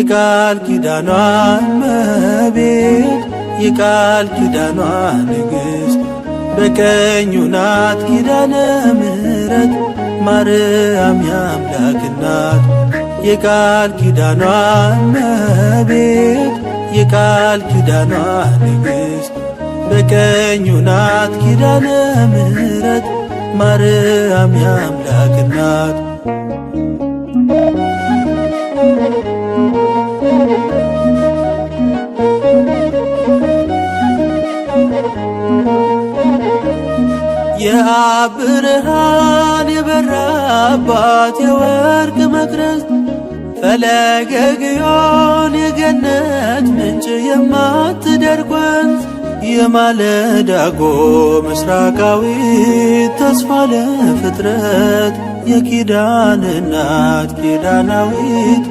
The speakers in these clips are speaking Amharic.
የቃል ኪዳኗ እመቤት የቃል ኪዳኗ ንግሥት በቀኙ ናት ኪዳነ ምሕረት ማርያም የአምላክ እናት የቃል ኪዳኗ እመቤት የቃል ኪዳኗ ንግሥት በቀኙ ናት ኪዳነ ምሕረት ማርያም የአምላክ እናት የአብ ብርሃን የበራባት የወርቅ መቅረዝ ፈለገ ግዮን የገነት ምንጭ የማትደርቅ ወንዝ የማለዳጎ ምስራቃዊት ተስፋ ለፍጥረት የኪዳን እናት ኪዳናዊት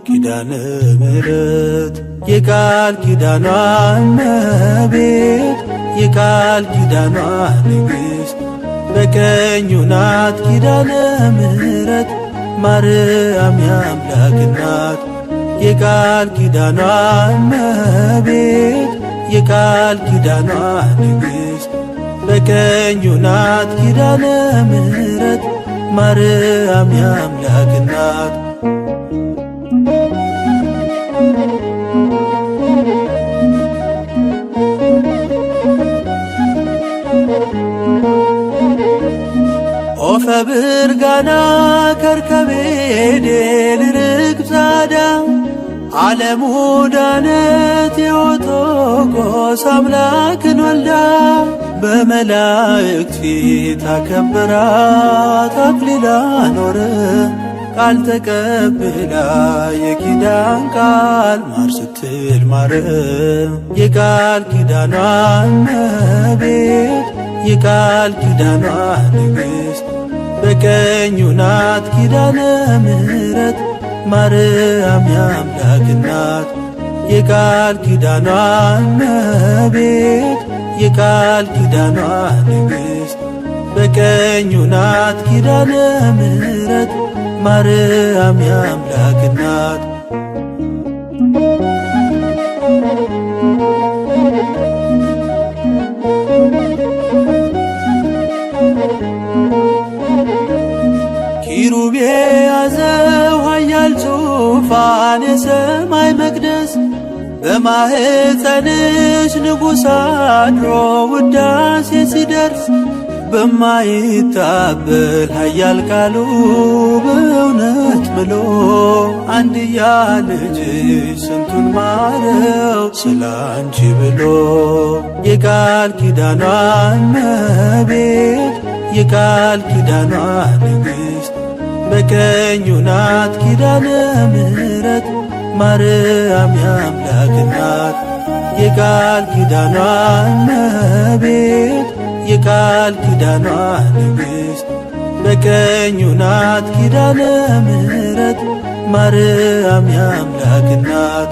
ኪዳነ ምሕረት የቃል ኪዳኗ እመቤት የቃል ኪዳኗ ንግሥት በቀኙ ናት ኪዳነ ምሕረት ማርያም የአምላክ እናት የቃል ኪዳኗ እመቤት የቃል ኪዳኗ ንግሥት በቀኙ ናት ኪዳነ ምሕረት ማርያም የአምላክ እናት ኦፈ ብርጋና ከርከቤ ዴልርቅ ጻዳ ዓለሙ ዳነት የኦቶቆስ አምላክን ወልዳ በመላእክት ፊት አከበራት አክሊላ ኖረ ቃል ተቀብላ የኪዳን ቃል ማር ስትል ማረ የቃል ኪዳኗ እመቤት የቃል ኪዳኗ ንግሥት በቀኙ ናት ኪዳነ ምሕረት ማርያም የአምላክ እናት የቃል ኪዳኗ እመቤት የቃል ኪዳኗ ንግሥት በቀኙ ናት ኪዳነ ምሕረት ማርያም የአምላክ እናት ኪሩቤ ያዘው ኃያል ዙፋን የሰማይ መቅደስ በማኅፀንሽ ንጉሥ አድሮ ውዳሴ ሲደርስ በማይታበል ኃያል ቃሉ በእውነት ምሎ አንድያ ልጅሽ ስንቱን ማረው ስላንቺ ብሎ የቃል ኪዳኗ እመቤት የቃል ኪዳኗ ንግሥት በቀኙ ናት ኪዳነ ምሕረት ማርያም የአምላክ እናት የቃል ኪዳኗ እመቤት የቃል ኪዳኗ ንግሥት በቀኙ ናት ኪዳነ ምሕረት ማርያም የአምላክ እናት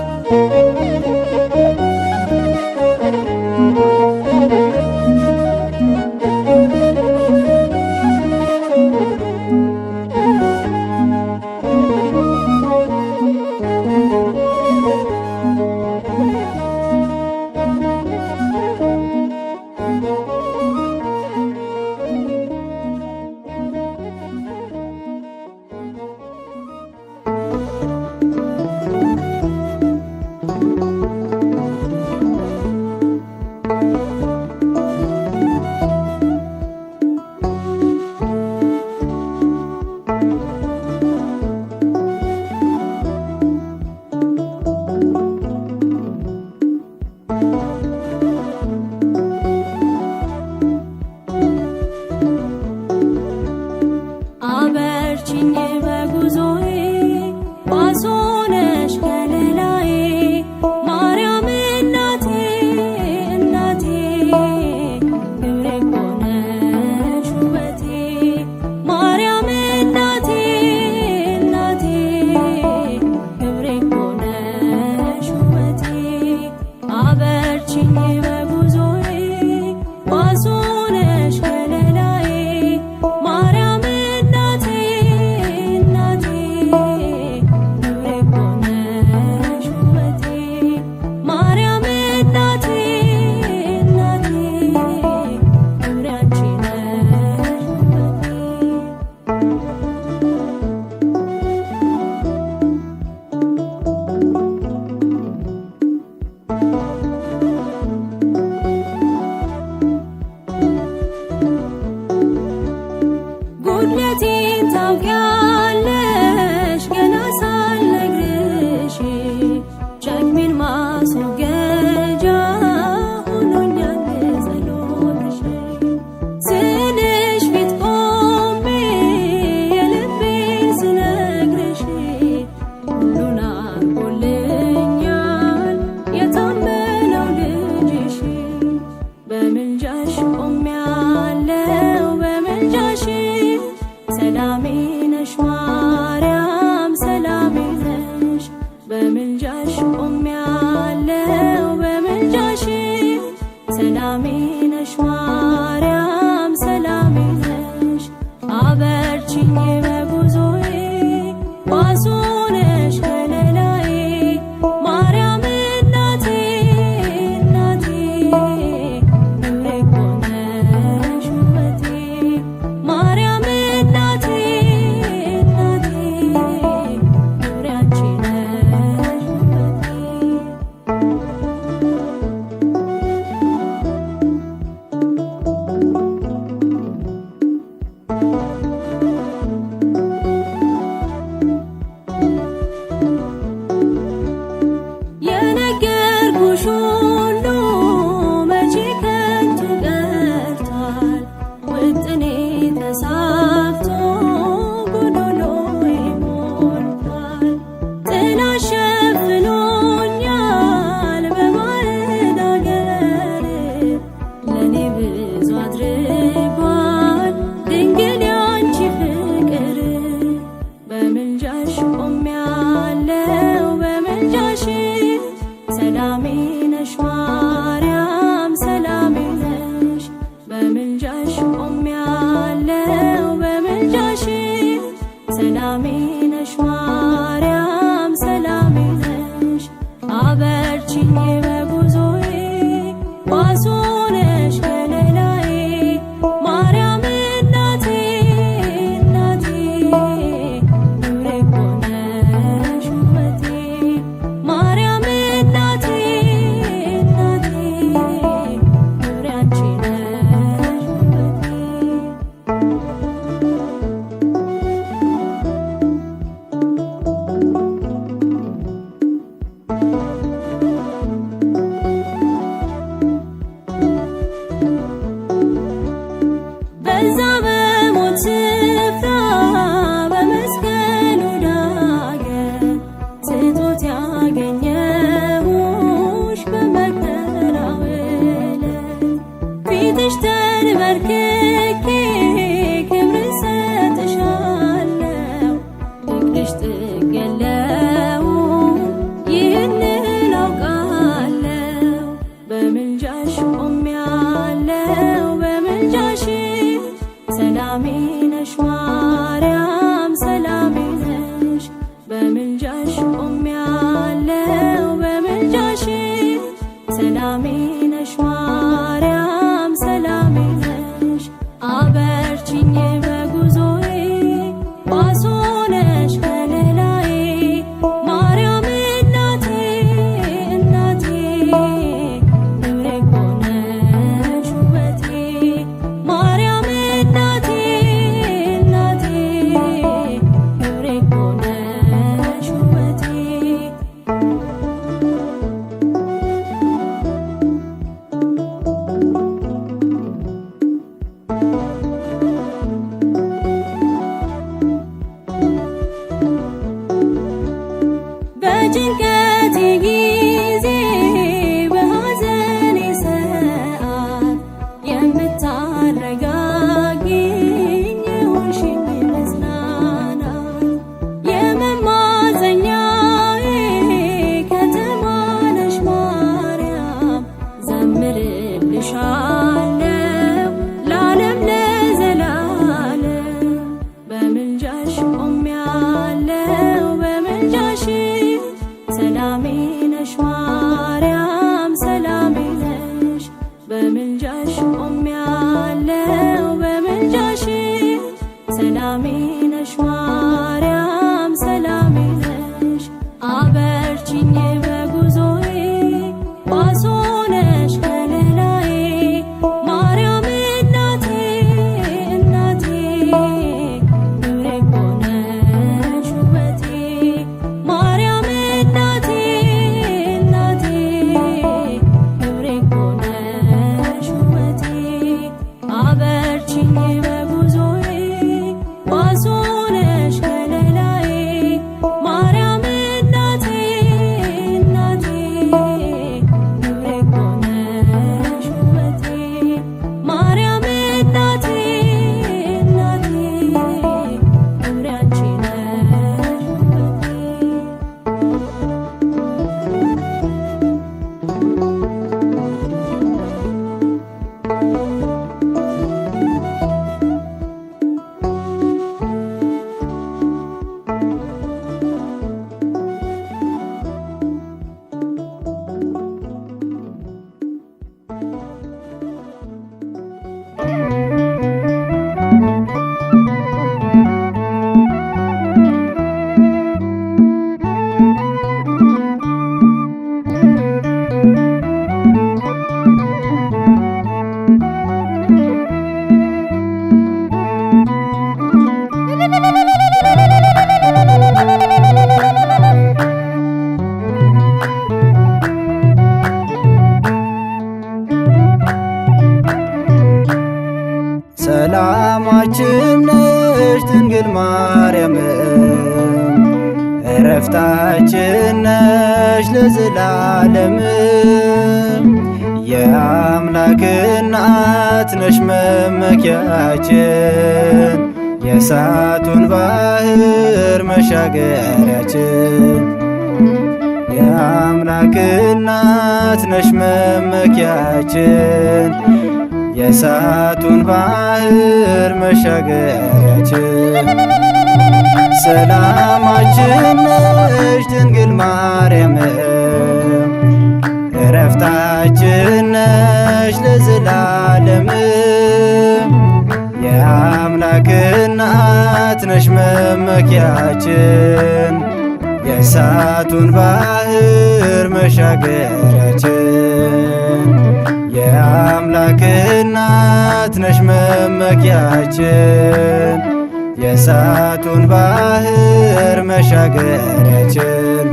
በምልጃሽ ቆሜያለሁ በምልጃሽ ሰላሜ ነሽ ማርያም ሰላሜ ነሽ አበርቺኝ በጉዞዬ ዋሱ ነሽ ከለላዬ ማርያም እናቴ እናቴ ኑሬ እኮ ነሽ ውበቴ ማርያም እናቴ እናቴ ኑሬ አንቺ ነሽ ውበቴ የነገርኩሽ ሁሉ መቼ ከንቱ ቀርቷል ውጥኔ ተሳክቶ ጎዶሎዬ ሞልቷል ጥላሽ ሸፍኖኛል በባዕድ አገር ለኔ ብዙ አድርጓል ድንግል ያንቺ ፍቅር በምልጃሽ ቆሜያለሁ በምልጃሽ ሰላሜ ነሽ ማርያም ሰላሜ ነሽ በምልጃሽ ቆሜያለሁ በምልጃሽ ሰላሜ ነሽ ማርያም ሰላሜ ነሽ አበርቺኝ በጉዞዬ ዋሱ ነሽ ከለላዬ ማርያም እናቴ እናቴ ኑሬ እኮ ነሽ ውበቴ ማርያም እናቴ እናቴ ኑሬ አንቺ ነሽ ውበቴ በዛ በሞት ስፍራ በመስቀሉ ዳገት ስቶት ያገኘሁሽ በመከራው ዕለት ፊትሽ ተንበርክኬ ክብር ሰጥሻለሁ ፍቅርሽ ጥግ የለውም ይህንን አውቃለሁ በምልጃሽ ቆሜያለሁ በምልጃሽ ሰላሜ ነሽ ማርያም ሰላሜ ነሽ በምልጃሽ ቆሜያለሁ በምልጃሽ ሰላሜ ነሽ ማርያም ሰላሜ ነሽ አበርቺኝ በጉዞዬ ዋሱ ነሽ ከለላዬ ማርያም እናቴ እናቴ ኑሬ እኮ ነሽ ውበቴ ማርያም እናቴ እናቴ ኑሬ እኮ ነሽ ውበቴ በጭንቀቴ ጊዜ በሐዘኔ ሰዓት የምታረጋጊኝ የሆንሽኝ መጽናናት የመማፀኛዬ ከተማ ነሽ ማርያም ዘምርልሻለሁ ለዓለም ለዘላለም በምልጃሽ ቆሜያለሁ በምልጃሽ ሰላሜ ነሽ ማርያም ሰላሜ ነሽ በምልጃሽ ቆሜያለሁ በምልጃሽ ሰላሜ ነሽ ማርያም ሰላሜ ነሽ አበርቺኝ በጉዞዬ ዋሱ ነሽ ከለላዬ ማርያም እናቴ እናቴ ኑሬ እኮ ነሽ ውበቴ ማርያም እናቴ እናቴ እረፍታችን ነሽ ለዘላለም የአምላክ እናት ነሽ መመኪያችን የእሳቱን ባህር መሻገሪያችን የአምላክ እናት ነሽ መመኪያችን የእሳቱን ባህር መሻገሪያችን ሰላማችን ነሽ ድንግል ማርያም እረፍታችን ነሽ ለዘላለም የአምላክ እናት ነሽ መመኪያችን የእሳቱን ባህር መሻገሪያችን የአምላክ እናት ነሽ መመኪያችን የእሳቱን ባህር መሻገሪያችን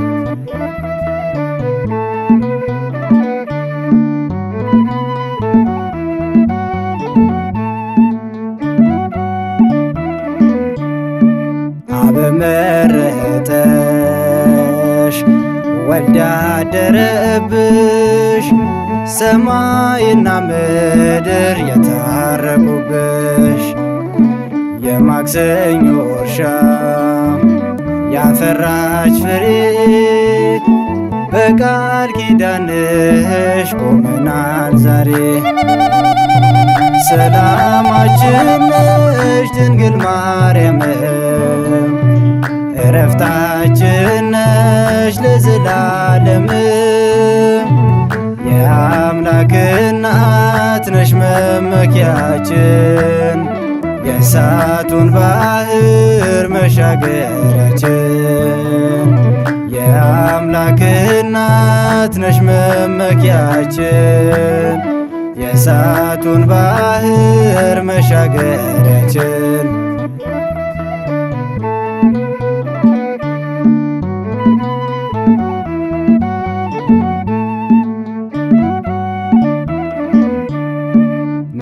በመረጠሽ ወልዳ አደረብሽ ሰማይና ምድር የታረቁብሽ የማክሰኞ እርሻ ያፈራች ፍሬ በቃል ኪዳንሽ ቆመናል ዛሬ ሰላማችን ነሽ ድንግል ማርያም እረፍታችን ነሽ ለዘላለም የአምላክ እናት ነሽ መመኪያችን የእሳቱን ባህር መሻገሪያችን የአምላክ እናት ነሽ መመኪያችን የእሳቱን ባህር መሻገሪያችን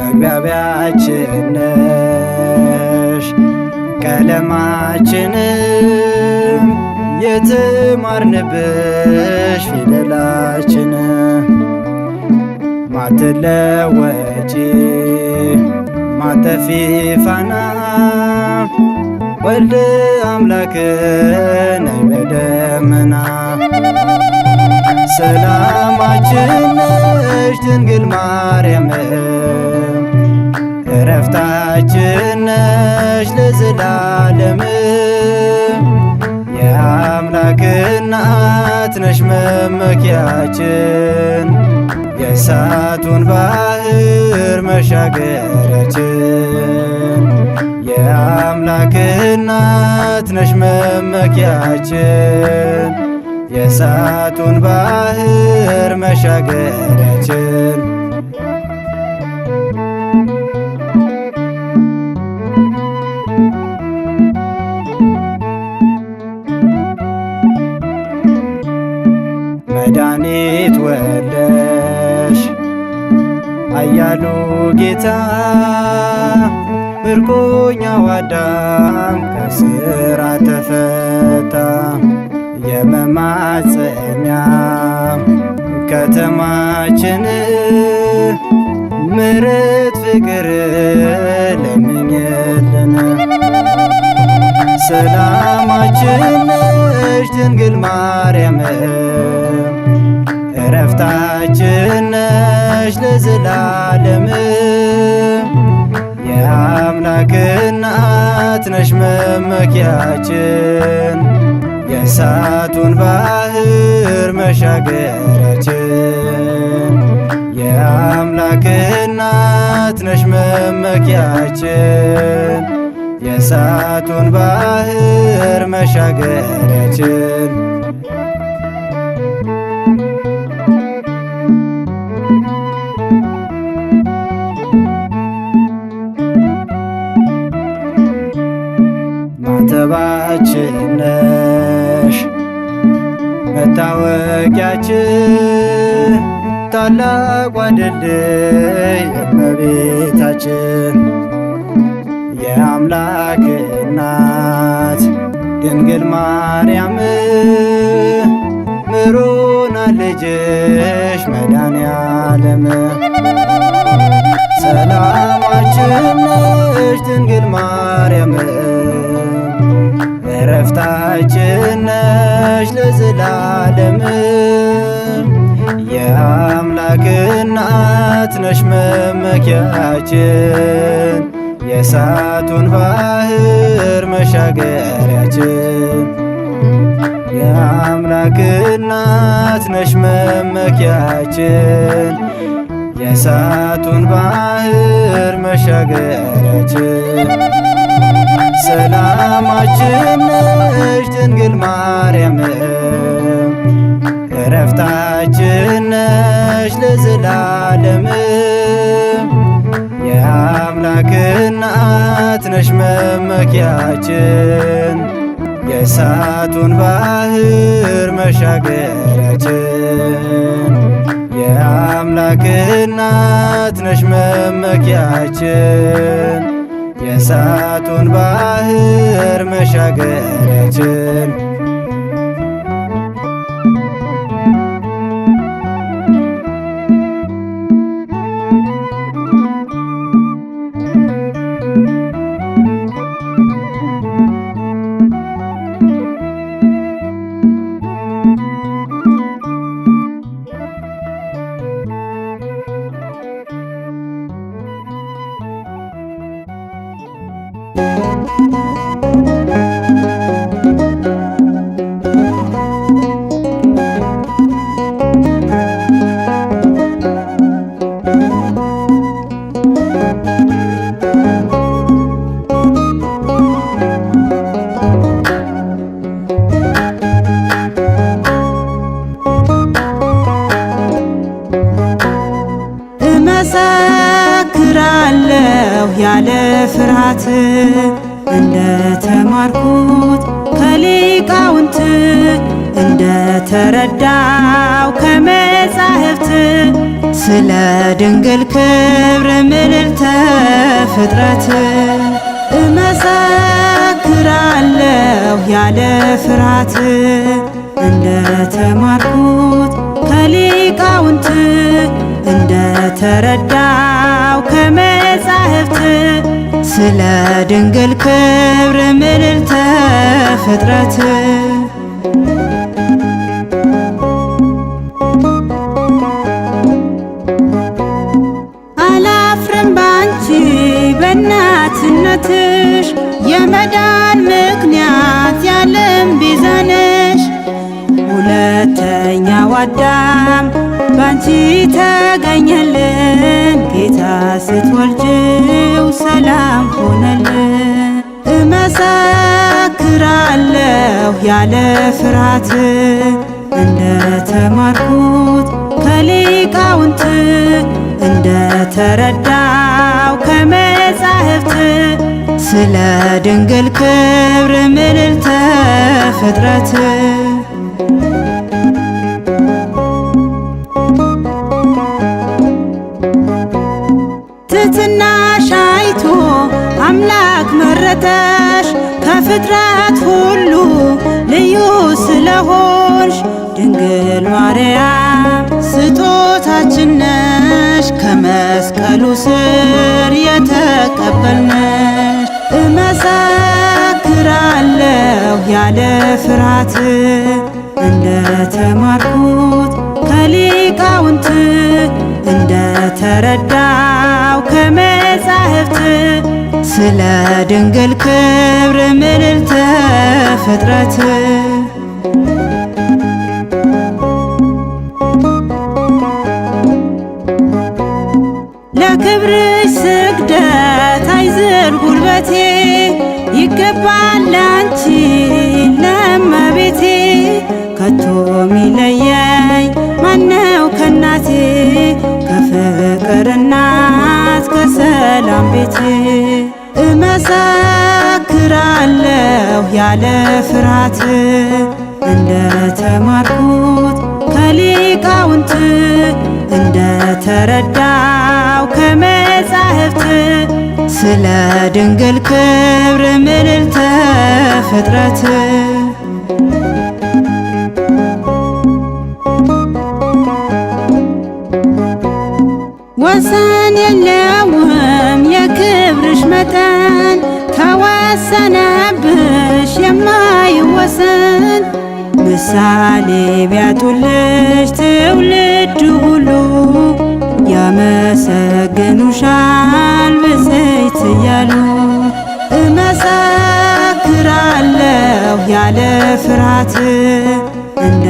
መግቢያችን ነሽ ቀለማችንም የተማርንብሽ ፊደላችን ማትለወጪ ማጠፊ ፋና ወልድ አምላክ ነይ በደመና ሰላማችን ነሽ ድንግል ማርያም እረፍታችን ነሽ ለዘላለም የአምላክ እናት ነሽ መመኪያችን የእሳቱን ባህር መሻገሪያችን የአምላክ እናት ነሽ መመኪያችን የእሳቱን ባህር መሻገሪያችን መድኃኒት ወለሽ ኃያሉ ጌታ ምርኮኛው አዳም ከስራ ተፈታ የመማፀኛ ከተማችን ምሕረት ፍቅር ለምኝልን ሰላማችን ነሽ ድንግል ማርያም እረፍታችን ነሽ ለዘላለም የአምላክ እናት ነሽ መመኪያችን የእሳቱን ባህር መሻገሪያችን የአምላክ እናት ነሽ መመኪያችን የእሳቱን ባህር መሻገሪያችን ማተባችን ነሽ መታወቂያችን ታላቋ ድልድይ እመቤታችን የአምላክ እናት ድንግል ማርያም ምሩና ልጅሽ መድኃኔዓለም ሰላማችን ነሽ ድንግል ማርያም እረፍታችን ነሽ ለዘላለም የአምላክ እናት ነሽ መመኪያችን የእሳቱን ባህር መሻገሪያችን የአምላክ እናት ነሽ መመኪያችን የእሳቱን ባህር መሻገሪያችን ሰላማችን ነሽ ድንግል ማርያም እረፍታችን ነሽ ለዘላለም የአምላክ እናት ነሽ መመኪያችን የእሳቱን ባህር መሻገሪያችን የአምላክ እናት ነሽ መመኪያችን የእሳቱን ባህር መሻገሪያችን እመሰክራለሁ ያለ ፍርሃት እንደ ተማርኩት ከሊቃውንት እንደ ተረዳው ከመጻሕፍት ስለ ድንግል ክብር ምልዕልተ ፍጥረት እመሰክራለሁ ያለ ፍርሃት እንደ ተማርኩት ከሊቃውንት እንደ ተረዳው ከመጻሕፍት ስለ ድንግል ክብር ምልዕልተ ፍጥረት አላፍርም ባንቺ በእናትነትሽ የመዳን ምክንያት ያለም ቤዛ ነሽ ሁለተኛው አዳም ባንቺ ተገኘልን ጌታ ስትወልጅው ሰላም ሆነልን እመሰክራለሁ ያለ ፍርሃት እንደ ተማርኩት ከሊቃውንት እንደ ተረዳው ከመጻሕፍት ስለ ድንግል ክብር ምልዕልተ ፍጥረት ትሕትናሽ አይቶ አምላክ መረጠሽ ከፍጥረት ሁሉ ልዩ ስለሆንሽ ድንግል ማርያም ስጦታችን ነሽ ከመስቀሉ ስር የተቀበልነሽ እመሰክራለሁ ያለ ፍርሃት እንደ ተማርኩት ከሊቃውንት እንደ ተረዳው ከመጻሕፍት ስለ ድንግል ክብር ምልዕልተ ፍጥረት ለክብርሽ ስግደት አይዝል ጉልበቴ ይገባል ላንቺ ለእመቤቴ ከቶ ሚለየኝ ማነው ከናቴ ከፍቅር እናት ከሰላም ቤቴ እመሰክራለሁ ያለ ፍርሃት እንደ ተማርኩት ከሊቃውንት እንደ ተረዳው ከመጻሕፍት ስለ ድንግል ክብር ምልዕልተ ፍጥረት ወሰን የለውም የክብርሽ መጠን ተወሰነብሽ የማይወሰን ምሳሌ ቢያጡልሽ ትውልድ ሁሉ ያመሰግኑሻል ብፅዕት እያሉ እመሰክራለሁ ያለ ፍርሃት እንደ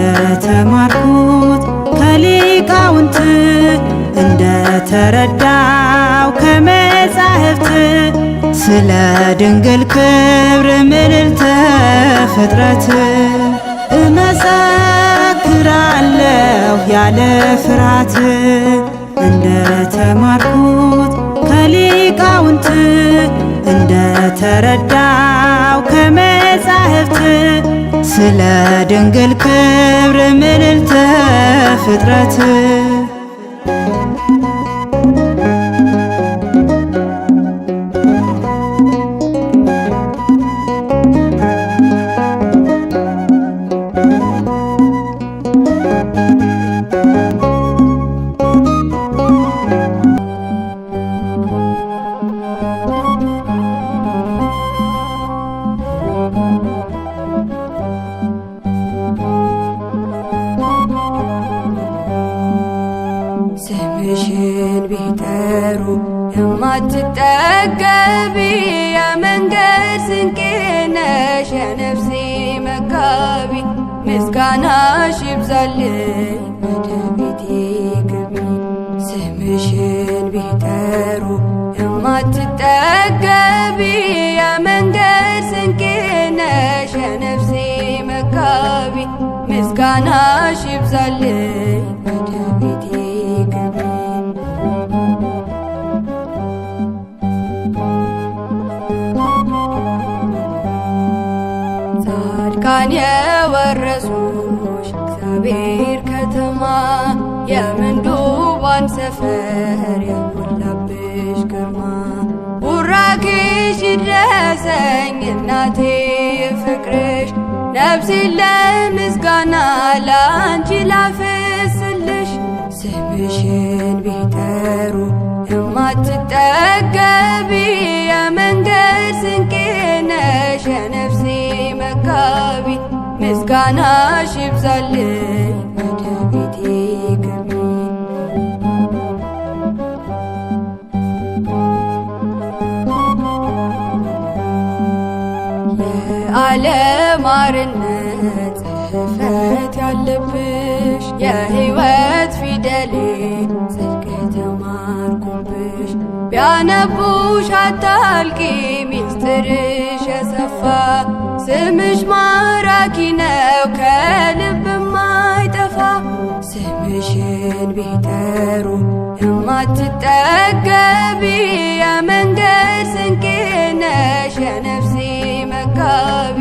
ተማርኩት ከሊቃውንት እንደ ተረዳው ከመጻሕፍት ስለ ድንግል ክብር ምልዕልተ ፍጥረት እመሰክራለሁ ያለ ፍርሃት እንደ ተማርኩት ከሊቃውንት እንደ ተረዳው ከመጻሕፍት ስለ ድንግል ክብር ምልዕልተ ፍጥረት ስምሽን ቢጠሩ የማትጠገቢ የመንገድ ስንቄ ነሽ የነፍሴ መጋቢ ምስጋናሽ ይብዛልኝ ወደ ቤቴ ግቢ። ስምሽን ቢጠሩ የማትጠገቢ የመንገድ ስንቄ ነሽ የነፍሴ መጋቢ ምስጋናሽ ይብዛልኝ ወደ ቤቴ ግቢ። ጻድቃን የወረሱሽ እግዚአብሔር ከተማ የምንዱባን ሰፈር የሞላብሽ ግርማ ቡራኬሽ ይድረሰኝ እናቴ ፍቅርሽ ነፍሴ ለምስጋና ላንቺ ላፍስልሽ። ስምሽን ቢጠሩ የማትጠገቢ የመንገድ ስንቄ ነሽ የነፍሴ መጋቢ ምስጋናሽ ይብዛልኝ ወደ ቤቴ ግቢ። የዓለም አርነት ጽሕፈት ያለብሽ የሕይወት ፊደሌ ጽድቅ ተማርኩብሽ ቢያነቡሽ አታልቂ ሚስጥርሽ የሰፋ ስምሽ ማራኪ ነው ከልብ ማይጠፋ። ስምሽን ቢጠሩ የማትጠገቢ የመንገድ ስንቄ ነሽ የነፍሴ መጋቢ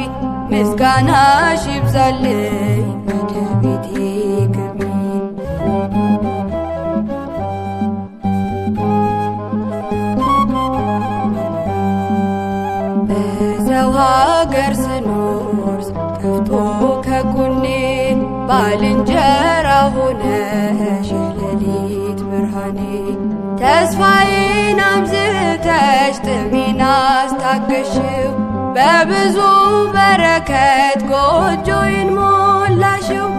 ምስጋናሽ ይብዛልኝ ወደ ቤቴ ግቢ። በሰው ሀገር ስኖር ጠፍቶ ከጎኔ ባልንጀራ ሆነሽ የሌሊት ብርሃኔ ተስፋዬን አብዝተሽ ጥሜን አስታገሽው በብዙ በረከት ጎጆዬን ሞላሽው።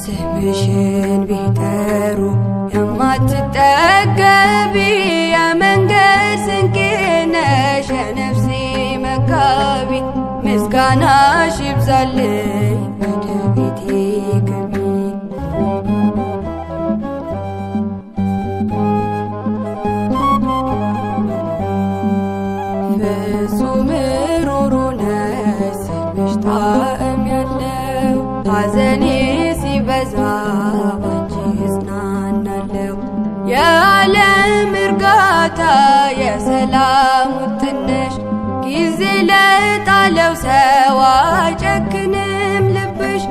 ስምሽን ቢጠሩ የማትጠገቢ የመንገድ ስንቄ ነሽ የነፍሴ መጋቢ ምስጋናሽ ይብዛልኝ ወደ ቤቴ ግቢ። ፍጹም ሩሩ ነሽ ስምሽ ጣዕም ያለው ሐዘኔ ሲበዛ ባንቺ እጽናናለሁ። የዓለም እርጋታ የሰላም ውጥንሽ ጊዜ ለጣለው ሰው አይጨክንም ልብሽ።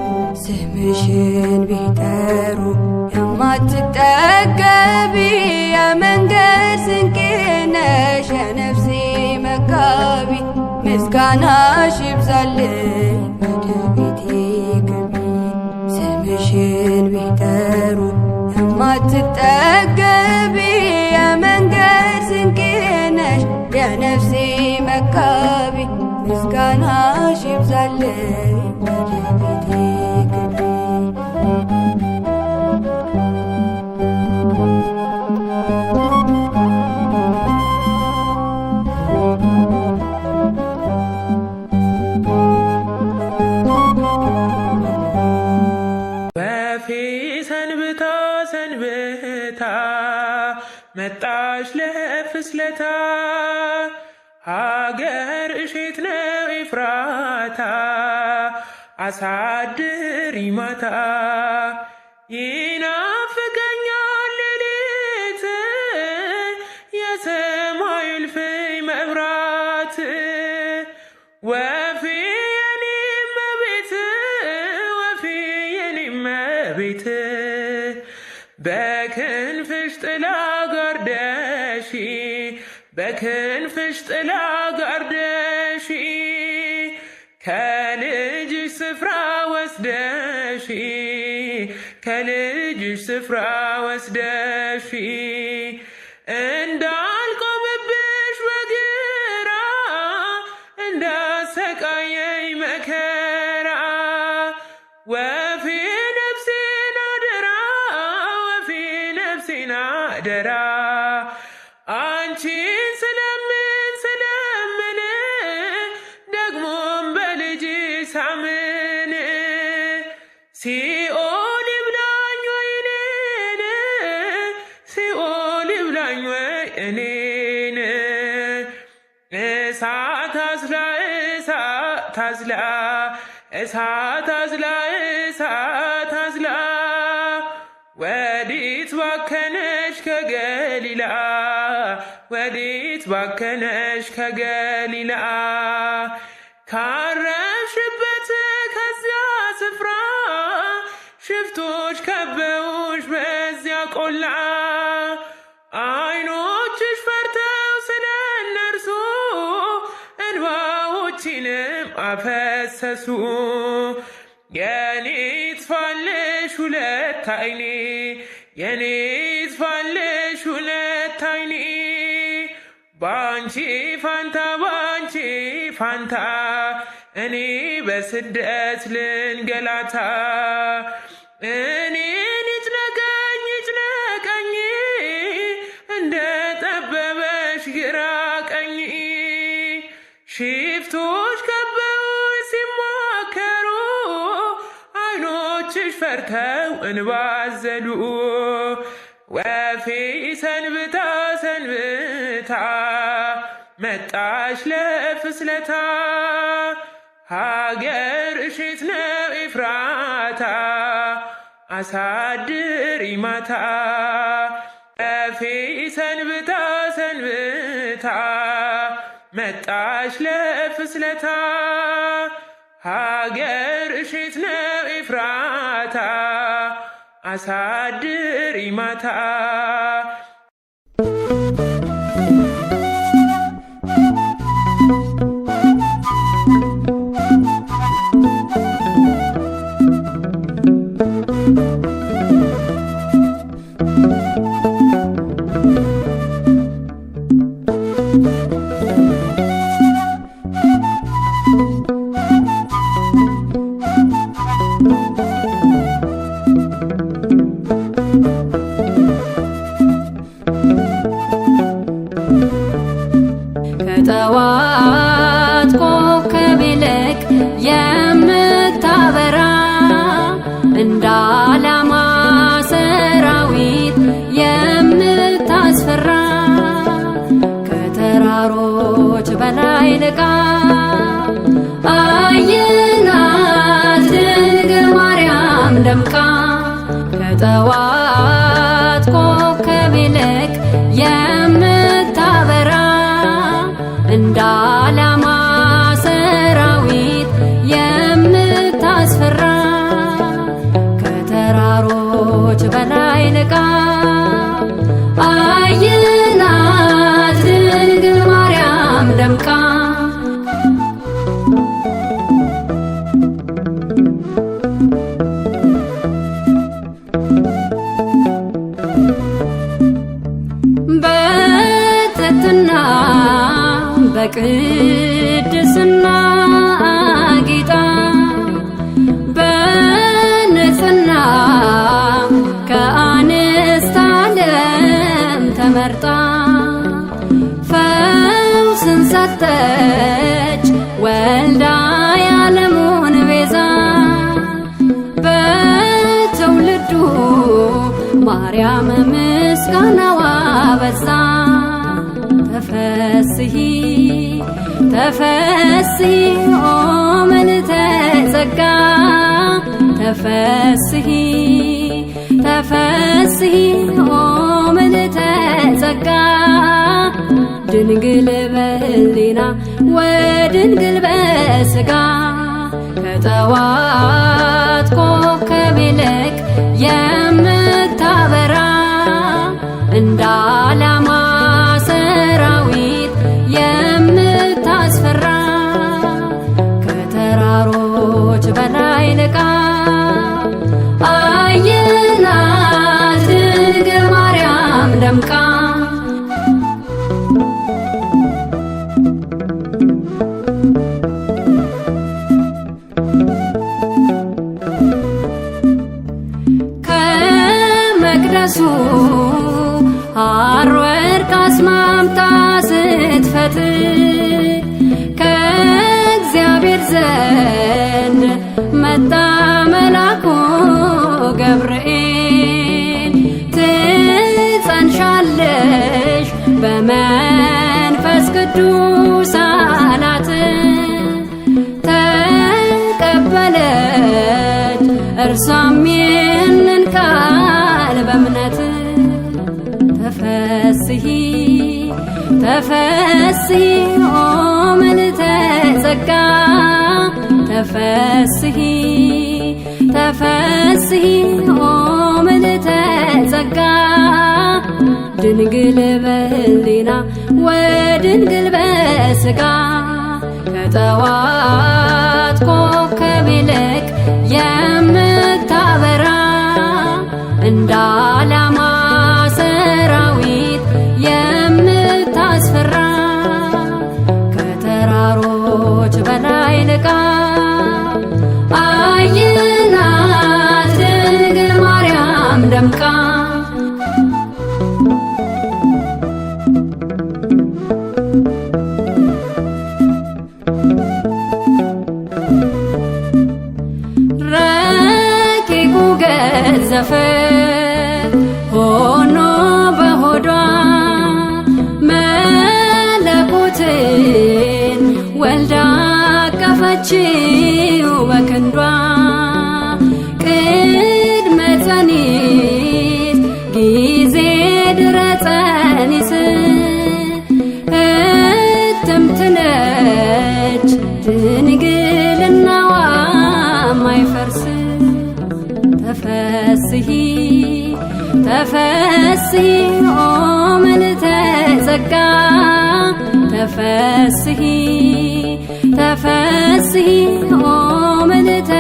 ስምሽን ቢጠሩ የማትጠገቢ የመንገድ ስንቄ ነሽ የነፍሴ ምስጋናሽ ይብዛልኝ ወደ ቤቴ ግቢ። ስምሽን ቢጠሩ የማትጠገቢ የመንገድ ስንቄ ነሽ የነፍሴ መጋቢ። ምስጋናሽ ይብዛልኝ ወደ ቤቴ ግቢ። ሰንብታ መጣሽ ለፍስለታ ሀገር እሼት ነው ኤፍራታ አሳድሪ ማታ ይናፍቀኛል ሌሊት የሰማዩ እልፍኝ መብራት ወፌ የኔ እመቤት ወፌ የኔ እመቤት በክንፍሽ ጥላ ጋርደሽ በክንፍሽ ጥላ ጋርደሽ ከልጅሽ ስፍራ ወስደሽ ከልጅሽ ስፍራ ወስደሽ እንዳልቆምብሽ በግራ እንዳሰቃየኝ መከራ ወፌ ነፍሴን አደራ ወፌ ነፍሴን አደራ አንቺን ስለምን ስለምን ደግሞም በልጅ ሳምን ሲኦል ይብላኝ ወይ እኔን ሲኦል ይብላኝ ወይ እኔን እሳት አዝላ እሳት አዝላ እሳት አዝላ እሳት አዝላ ወዲት ባከነሽ ከገሊላ ወዲት ባከነሽ ከገሊላ ካረፍሽበት ከዚያ ስፍራ ሽፍቶች ከበውሽ በዚያ ቆላ አይኖችሽ ፈርተው ስለ እነርሱ እንባዎችንም አፈሰሱ የኔ ይጥፋልሽ ሁለት አይኔ የኔ ይጥፋልሽ ሁለት አይኔ ባንቺ ፋንታ ባንቺ ፋንታ እኔ በስደት ልንገላታ እኔን ይጭነቀኝ ይጭነቀኝ እንደ ጠበበሽ ግራ ቀኝ ሽፍቶች ከበውሽ ሲማከሩ አይኖችሽ ፈርተው እንባዘሉ ወፌ ሰንብታ ሰንብታ መጣሽ ለፍስለታ ሀገር እሼት ነው ኤፍራታ አሳድሪ ማታ ወፌ ሰንብታ ሰንብታ መጣሽ ለፍስለታ ሀገር እሼት ነው ኤፍራታ አሳድሪ ማታ ከጠዋት ኮከብ ይልቅ የምታበራ እንደ ዓላማ ሰራዊት የምታስፈራ ከተራሮች በላይ ልቃ አየናት ድንግል ማርያም ደምቃ ከጠዋት ኮከብ ይልቅ የምታበራ እንደ ዓላማ ሰራዊት የምታስፈራ ከተራሮች በላይ ልቃ አየናት ድንግል ማርያም ደምቃ በቅድስና ጌጣ በንጽሕና ከአንስት ዓለም ተመርጣ ፈውስን ሰጠች ወልዳ የዓለሙን ቤዛ በትውልዱ ማርያም ምስጋናዋ በዛ። ተፈስሒ ተፈስሒ ኦ ምልዕተ ጸጋ ተፈስሒ ተፈስሒ ኦ ምልዕተ ጸጋ ድንግል በሕሊና ወድንግል በሥጋ ከጠዋት ኮከብ ይልቅ የምታበራ እንደ ዓላማ ሰራዊት የምታስፈራ ከተራሮች በላይ ልቃ አየናት ድንግል ማርያም ደምቃ ከመቅደሱ ሐር ወርቅ አስማምታ ስትፈትል ከእግዚአብሔር ዘንድ መጣ መልአኩ ገብርኤል ትጸንሻለሽ በመንፈስ ቅዱስ አላት። ተቀበለች እርሷም ይህንን ቃል በእምነት ተፈስሒ ተፈስሒ ኦ ምልዕተ ጸጋ ተፈስሒ ተፈስሒ ኦ ምልዕተ ጸጋ ድንግል በሕሊና ወድንግል በሥጋ ከጠዋት ኮከብ ይልቅ የምታበራ እንደ ዓላማ ሰራዊት የምታስፈራ ከተራሮች በላይ ልቃ አየናት ድንግል ማርያም ደምቃ ረቂቁ ገዘፈ ሆኖ በሆዷ መለኮትን ወልዳ አቀፈችው በክንዷ ቅድመ ጸኒስ ጊዜ ድረ ጸኒስ እትምት ነች ድንግልናዋ ማይፈርስ ተፈስሒ ተፈስሒ ኦ ምልዕተ ጸጋ ተፈስሒ ተፈስሒ ኦ ምልዕተ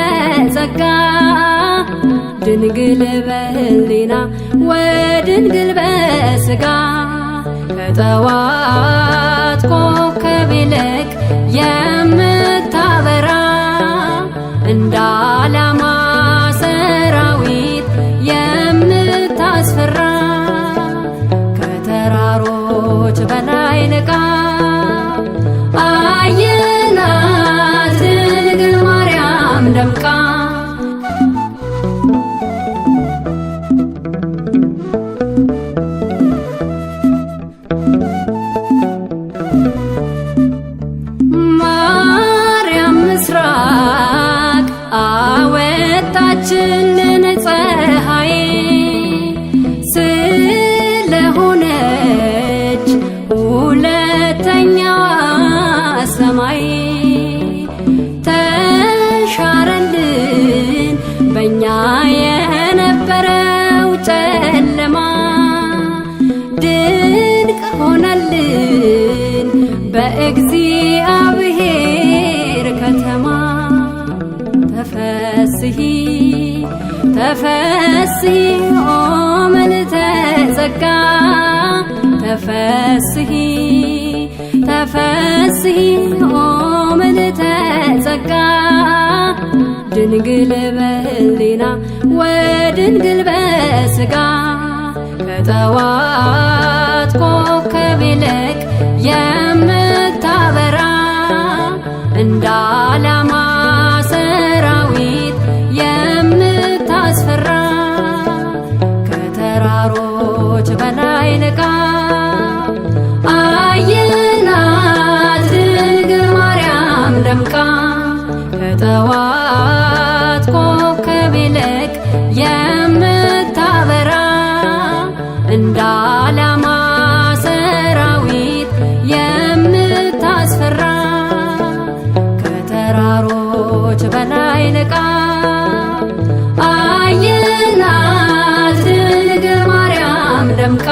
ጸጋ ድንግል በሕሊና ወድንግል በሥጋ ከጠዋት ኮከብ ይልቅ የምታበራ እንደ ዓላማ ሰራዊት የምታስፈራ ከተራሮች በላይ ልቃ አየናት ድንግል ማርያም ደምቃ ማርያም ምስራቅ አወጣችልን ፀሐይ ስለሆነች ሁለተኛዋ ሰማይ ተሻረልን በእኛ የነበረው ጨለማ ድንቅ ሆነልን በእግዚአብሔር ከተማ ተፈስሒ ተፈስሒ ኦ ምልዕተ ጸጋ ተፈስሒ ተፈሥሒ ኦ ምልዕተ ጸጋ ድንግል በሕሊና ወድንግል በሥጋ ከጠዋት ኮከብ ይልቅ የምታበራ እንደ ዓላማ ሰራዊት የምታስፈራ ከተራሮች በላይ ልቃ አየናት ድንግል ማርያም ደምቃ ከጠዋት ኮከብ ይልቅ የምታበራ እንደ ዓላማ ሰራዊት የምታስፈራ ከተራሮች በላይ ልቃ አየናት ድንግል ማርያም ደምቃ